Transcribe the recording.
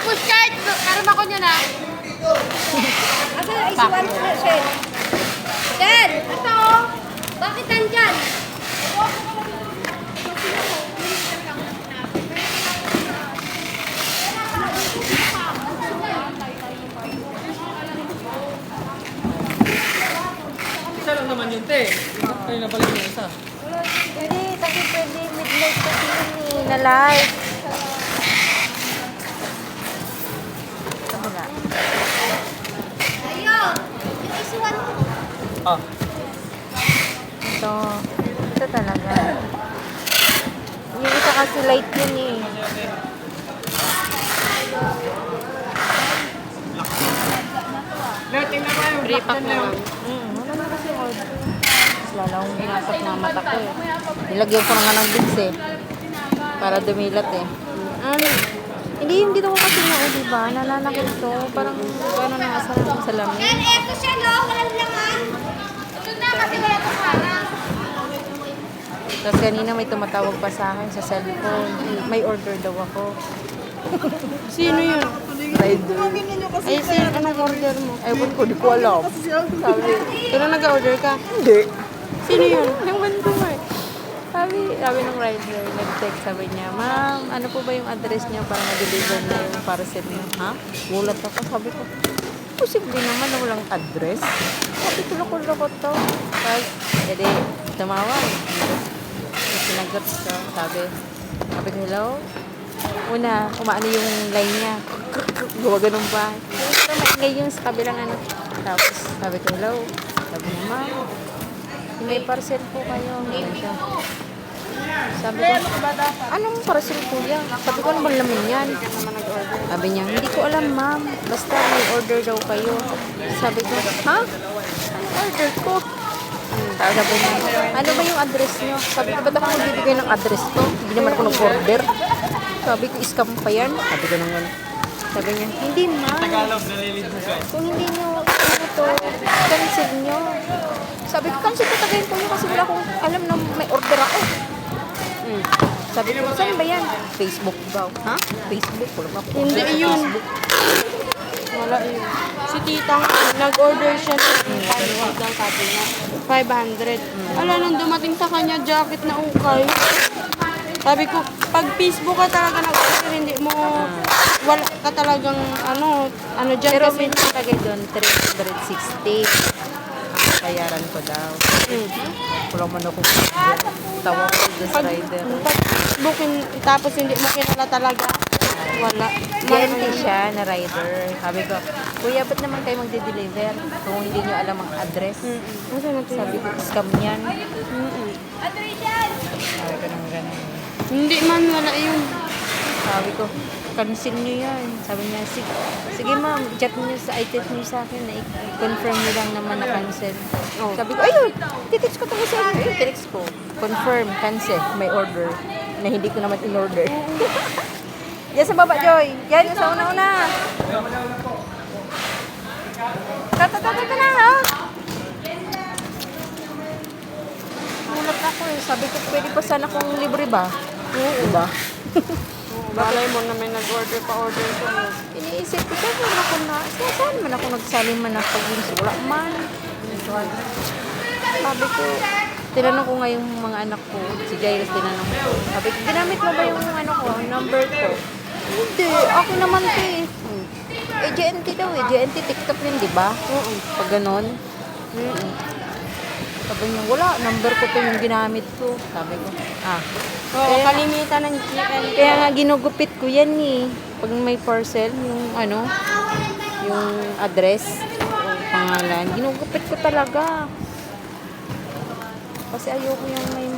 pushcart. Karam ako niya na. Asa isuwan mo na siya? Dad! Ito! Bakit nandyan? Isa lang naman yun, te. Ayun na pala yung isa. Hindi, kasi pwede midnight kasi yun eh, na live. Kabila. Ayo! Yung isuwan mo. Ah. Ito talaga. Yung isa kasi light yun eh. Free pack naman. Wala na kasi order. Mas lalawang ginasap na mata ko eh. Nilagyan ko na nga ng bits eh. Para dumilat eh. Hindi daw kasi na o diba? Nalalakit to. Parang gano'n na asal ng salamin. Yan, eto siya no. Walang laman. Ito na kasi wala kong harang. Tapos kanina may tumatawag pa sa akin sa cellphone. May order daw ako. Sino yun? Rider. Ay, sino? Anong order mo? Ewan ko, di ko alam. Sabi, Kailan nag-order ka? hindi. Sino yun? Ewan ko nga eh. Sabi ng rider, nag-text, sabi niya, ma'am, ano po ba yung address niya para ma-deliver na yung parcel niyo? Ha? Gulat ako, sabi ko, posible naman na walang address. Sabi ko, loko-loko to. Tapos, edi, tumawag. Sinagot ko, sabi ko, hello? Una, umaano yung line niya. Gawa ganun ba? Pero maingay yung sa kabilang ano. Tapos, sabi ko, hello? Sabi niya, ma'am, may parcel po kayo. Sabi ko, anong parcel po yan? Sabi ko, ano bang laman yan? Sabi niya, hindi ko alam ma'am. Basta may order daw kayo. Sabi ko, ha? Anong order ko? Sabi niya, ano ba yung address niyo? Sabi ko, ba't ako magbibigay ng address to? Hindi naman ako nag-order. Sabi ko, scam pa yan? Sabi ko naman. Sabi niya, hindi ma'am. Tagalog, nalilid mo guys. Kung hindi nyo, ano to, cancel nyo. Sabi ko, cancel ko tagayin ko yun kasi wala akong alam na may order ako. Sabi ko, saan ba yan? Facebook daw. Ha? Facebook? Wala ba ako? Hindi yun. Wala yun. Si tita, nag-order siya ng pancake ang sabi niya. 500. Ala, nung dumating sa kanya, jacket na ukay. Sabi ko, pag Facebook ka talaga nag-order, hindi mo, wala ka talagang, ano dyan Pero kasi. may nakalagay doon, 360. Bayaran ko daw. Wala man ako tawag ko doon sa rider. Pag booking, tapos hindi mo kilala talaga, wala. Guarantee siya na rider. Sabi ko, kuya, ba't naman kayo magde-deliver kung hindi nyo alam ang address? Sabi ko, scam yan. Sabi ko naman ganun. Hindi man, wala yun. Sabi ko, cancel nyo yan. Sabi niya, sige ma'am, chat nyo sa iText nyo sa akin na i-confirm nyo lang naman na cancel. Sabi ko, ayun, titext ko talaga sa inyo. Text ko, confirm, cancel, may order na hindi ko naman in-order. Yan sa baba, Joy. Yan, sa una-una. Tata na, ha? Gulat ako eh. Sabi ko, pwede pa sana kung libre ba? Diba? Malay mo na may nag-order pa-order ko. Iniisip ko, saan man ako nagsalim man ako, wala man. Sabi ko, tinanong ko nga yung mga anak ko, si Jairus tinanong ko. Sabi ko, ginamit mo ba yung ano ko, number ko? Hindi, ako naman to eh. GNT daw eh, GNT TikTok yun, di ba? Pag ganon. Sabi niya, wala, number ko to yung ginamit ko. Sabi ko, Oo, kalimitan ng chicken. kaya nga ginugupit ko yan eh. Pag may parcel, yung ano, yung address, pangalan, ginugupit ko talaga. Kasi ayoko yung may